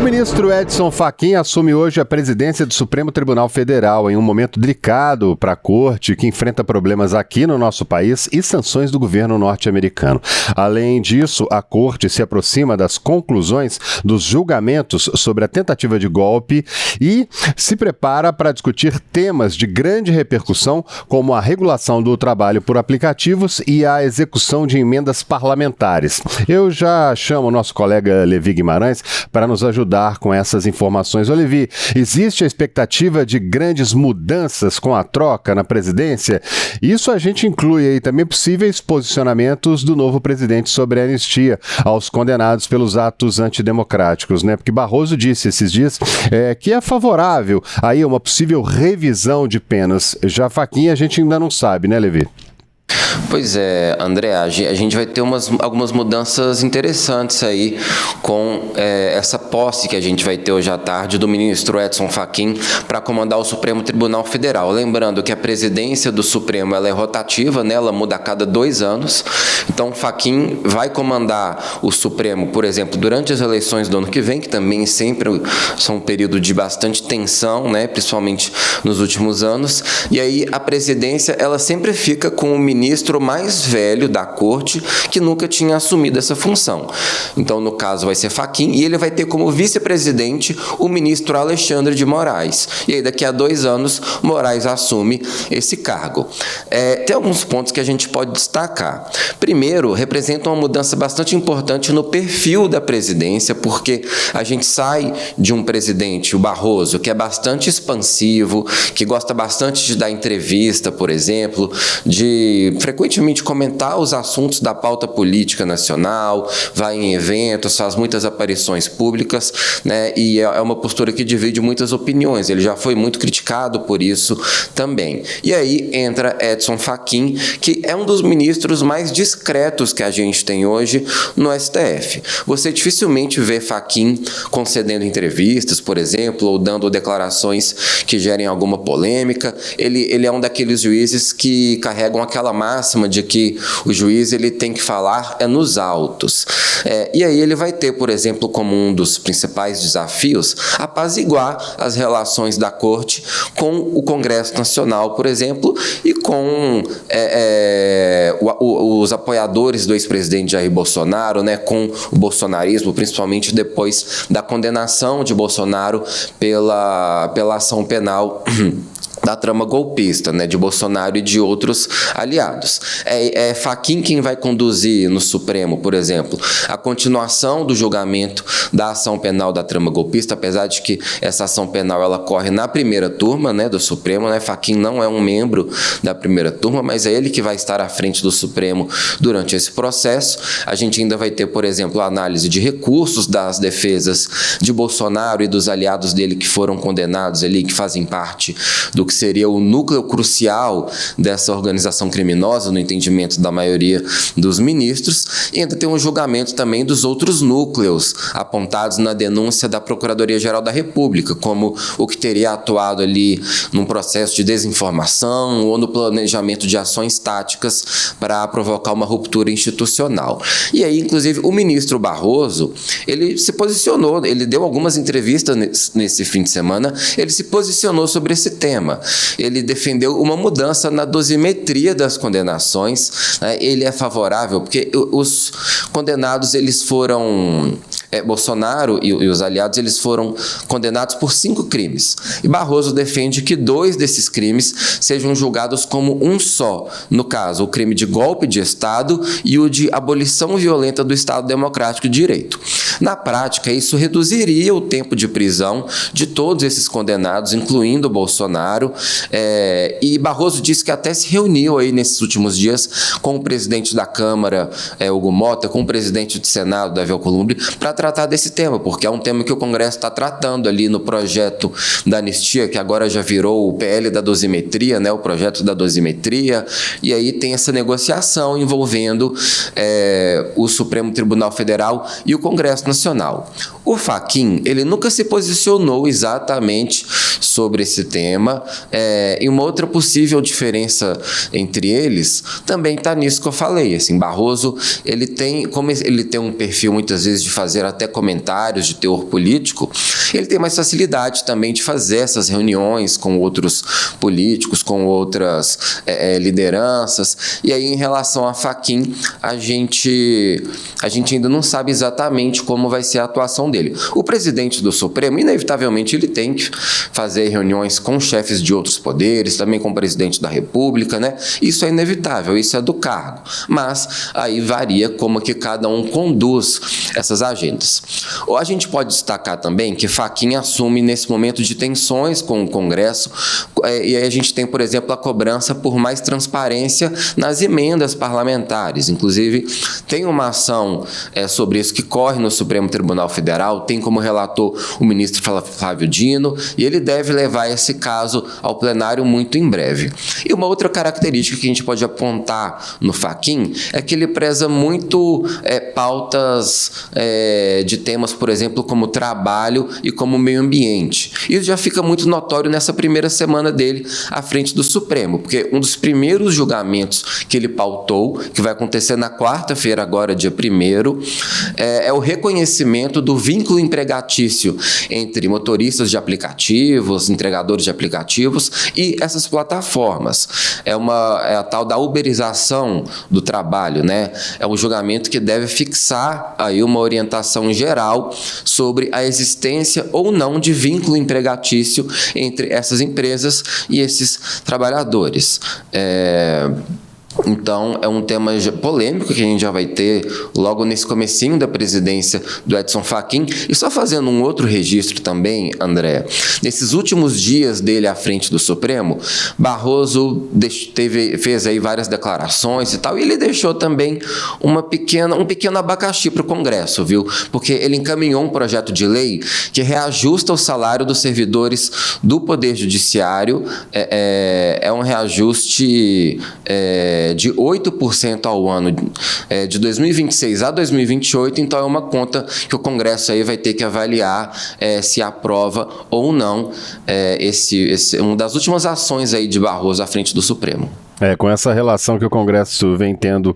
O ministro Edson Fachin assume hoje a presidência do Supremo Tribunal Federal em um momento delicado para a corte, que enfrenta problemas aqui no nosso país e sanções do governo norte-americano. Além disso, a corte se aproxima das conclusões dos julgamentos sobre a tentativa de golpe e se prepara para discutir temas de grande repercussão, como a regulação do trabalho por aplicativos e a execução de emendas parlamentares. Eu já chamo o nosso colega Levi Guimarães para nos ajudar com essas informações. Ô Levi, existe a expectativa de grandes mudanças com a troca na presidência? Isso a gente inclui aí também possíveis posicionamentos do novo presidente sobre a anistia aos condenados pelos atos antidemocráticos, né? Porque Barroso disse esses dias que é favorável aí a uma possível revisão de penas. Já Fachin a gente ainda não sabe, né, Levi? Pois é, André, a gente vai ter algumas mudanças interessantes aí com essa posse que a gente vai ter hoje à tarde do ministro Edson Fachin para comandar o Supremo Tribunal Federal. Lembrando que a presidência do Supremo ela é rotativa, né? Ela muda a cada 2 anos. Então, Fachin vai comandar o Supremo, por exemplo, durante as eleições do ano que vem, que também sempre são um período de bastante tensão, né? Principalmente nos últimos anos. E aí a presidência ela sempre fica com o ministro mais velho da corte que nunca tinha assumido essa função. Então, no caso, vai ser Fachin e ele vai ter como vice-presidente o ministro Alexandre de Moraes. E aí, daqui a 2 anos, Moraes assume esse cargo. Tem alguns pontos que a gente pode destacar. Primeiro, representa uma mudança bastante importante no perfil da presidência, porque a gente sai de um presidente, o Barroso, que é bastante expansivo, que gosta bastante de dar entrevista, por exemplo, de frequentemente comentar os assuntos da pauta política nacional, vai em eventos, faz muitas aparições públicas, né? E é uma postura que divide muitas opiniões. Ele já foi muito criticado por isso também. E aí entra Edson Fachin, que é um dos ministros mais discretos que a gente tem hoje no STF. Você dificilmente vê Fachin concedendo entrevistas, por exemplo, ou dando declarações que gerem alguma polêmica. Ele é um daqueles juízes que carregam aquela máxima de que o juiz ele tem que falar nos autos. E aí ele vai ter, por exemplo, como um dos principais desafios, apaziguar as relações da Corte com o Congresso Nacional, por exemplo, e com os apoiadores do ex-presidente Jair Bolsonaro, né, com o bolsonarismo, principalmente depois da condenação de Bolsonaro pela ação penal da trama golpista, né, de Bolsonaro e de outros aliados. Fachin quem vai conduzir no Supremo, por exemplo, a continuação do julgamento da ação penal da trama golpista, apesar de que essa ação penal ela corre na primeira turma, né, do Supremo, né? Fachin não é um membro da primeira turma, mas é ele que vai estar à frente do Supremo durante esse processo. A gente ainda vai ter, por exemplo, a análise de recursos das defesas de Bolsonaro e dos aliados dele que foram condenados ali, que fazem parte do que seria o núcleo crucial dessa organização criminosa, no entendimento da maioria dos ministros, e ainda tem um julgamento também dos outros núcleos apontados na denúncia da Procuradoria-Geral da República, como o que teria atuado ali num processo de desinformação ou no planejamento de ações táticas para provocar uma ruptura institucional. E aí, inclusive, o ministro Barroso, ele se posicionou, ele deu algumas entrevistas nesse fim de semana, ele se posicionou sobre esse tema. Ele defendeu uma mudança na dosimetria das condenações, né? Ele é favorável, porque os condenados, eles foram... Bolsonaro e os aliados, eles foram condenados por 5 crimes. E Barroso defende que 2 desses crimes sejam julgados como um só. No caso, o crime de golpe de Estado e o de abolição violenta do Estado Democrático de Direito. Na prática, isso reduziria o tempo de prisão de todos esses condenados, incluindo Bolsonaro. E Barroso disse que até se reuniu aí nesses últimos dias com o presidente da Câmara, Hugo Mota, com o presidente do Senado, Davi Alcolumbre, para tratar desse tema, porque é um tema que o Congresso está tratando ali no projeto da anistia, que agora já virou o PL da dosimetria, né, o projeto da dosimetria, e aí tem essa negociação envolvendo o Supremo Tribunal Federal e o Congresso Nacional. O Fachin, ele nunca se posicionou exatamente sobre esse tema, e uma outra possível diferença entre eles também está nisso que eu falei. Assim, Barroso, como ele tem um perfil muitas vezes de fazer até comentários de teor político, ele tem mais facilidade também de fazer essas reuniões com outros políticos, com outras lideranças. E aí, em relação a Fachin, a gente ainda não sabe exatamente como vai ser a atuação dele. O presidente do Supremo, inevitavelmente, ele tem que fazer reuniões com chefes de outros poderes, também com o presidente da República, né? Isso é inevitável, isso é do cargo. Mas aí varia como que cada um conduz essas agendas. Ou a gente pode destacar também que Fachin assume nesse momento de tensões com o Congresso, e aí a gente tem, por exemplo, a cobrança por mais transparência nas emendas parlamentares. Inclusive, tem uma ação sobre isso que corre no Supremo Tribunal Federal, tem como relator o ministro Flávio Dino, e ele deve levar esse caso ao plenário muito em breve. E uma outra característica que a gente pode apontar no Fachin é que ele preza muito pautas de temas, por exemplo, como trabalho e como meio ambiente. Isso já fica muito notório nessa primeira semana dele à frente do Supremo, porque um dos primeiros julgamentos que ele pautou, que vai acontecer na quarta-feira agora, dia 1º, é o reconhecimento do vínculo empregatício entre motoristas de aplicativos, entregadores de aplicativos e essas plataformas. É a tal da uberização do trabalho, né? É um julgamento que deve fixar aí uma orientação geral sobre a existência ou não de vínculo empregatício entre essas empresas e esses trabalhadores. Então, é um tema polêmico que a gente já vai ter logo nesse comecinho da presidência do Edson Fachin. E só fazendo um outro registro também, André, nesses últimos dias dele à frente do Supremo, Barroso fez aí várias declarações e tal, e ele deixou também um pequeno abacaxi para o Congresso, viu? Porque ele encaminhou um projeto de lei que reajusta o salário dos servidores do Poder Judiciário. É um reajuste de 8% ao ano, de 2026 a 2028, então é uma conta que o Congresso aí vai ter que avaliar se aprova ou não uma das últimas ações aí de Barroso à frente do Supremo. Com essa relação que o Congresso vem tendo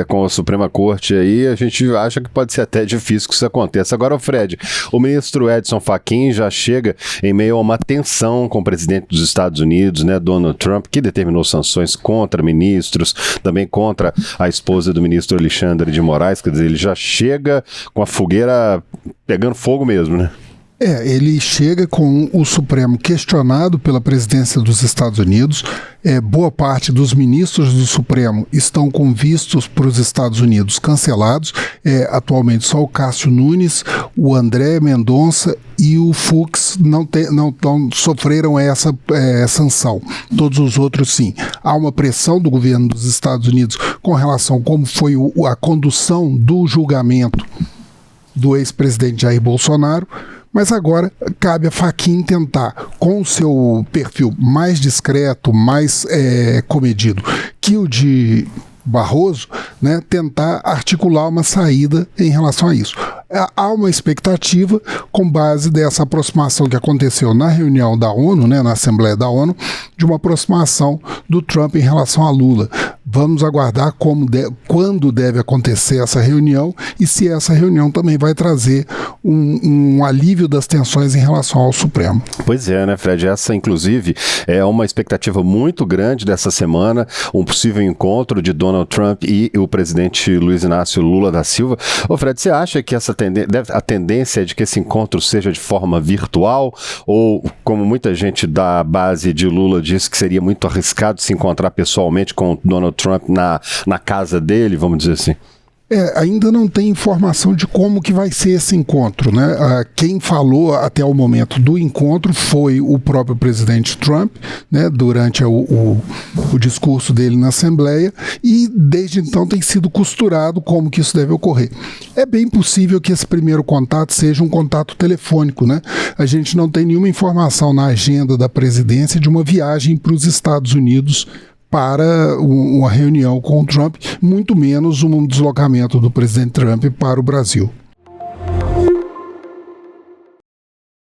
com a Suprema Corte aí, a gente acha que pode ser até difícil que isso aconteça. Agora, Fred, o ministro Edson Fachin já chega em meio a uma tensão com o presidente dos Estados Unidos, né, Donald Trump, que determinou sanções contra ministros, também contra a esposa do ministro Alexandre de Moraes. Quer dizer, ele já chega com a fogueira pegando fogo mesmo, né? Ele chega com o Supremo questionado pela presidência dos Estados Unidos. Boa parte dos ministros do Supremo estão com vistos para os Estados Unidos cancelados. Atualmente só o Cássio Nunes, o André Mendonça e o Fux não sofreram essa sanção. Todos os outros sim. Há uma pressão do governo dos Estados Unidos com relação a como foi a condução do julgamento do ex-presidente Jair Bolsonaro. Mas agora cabe a Fachin tentar, com o seu perfil mais discreto, mais comedido que o de Barroso, né, tentar articular uma saída em relação a isso. Há uma expectativa, com base dessa aproximação que aconteceu na reunião da ONU, né, na Assembleia da ONU, de uma aproximação do Trump em relação a Lula. Vamos aguardar quando deve acontecer essa reunião e se essa reunião também vai trazer um alívio das tensões em relação ao Supremo. Pois é, né, Fred? Essa, inclusive, é uma expectativa muito grande dessa semana, um possível encontro de Donald Trump e o presidente Luiz Inácio Lula da Silva. Ô, Fred, você acha que a tendência é de que esse encontro seja de forma virtual ou, como muita gente da base de Lula diz, que seria muito arriscado se encontrar pessoalmente com Donald Trump na casa dele, vamos dizer assim? Ainda não tem informação de como que vai ser esse encontro, né? Quem falou até o momento do encontro foi o próprio presidente Trump, né? Durante o discurso dele na Assembleia, e desde então tem sido costurado como que isso deve ocorrer. É bem possível que esse primeiro contato seja um contato telefônico, né? A gente não tem nenhuma informação na agenda da presidência de uma viagem para os Estados Unidos para uma reunião com o Trump, muito menos um deslocamento do presidente Trump para o Brasil.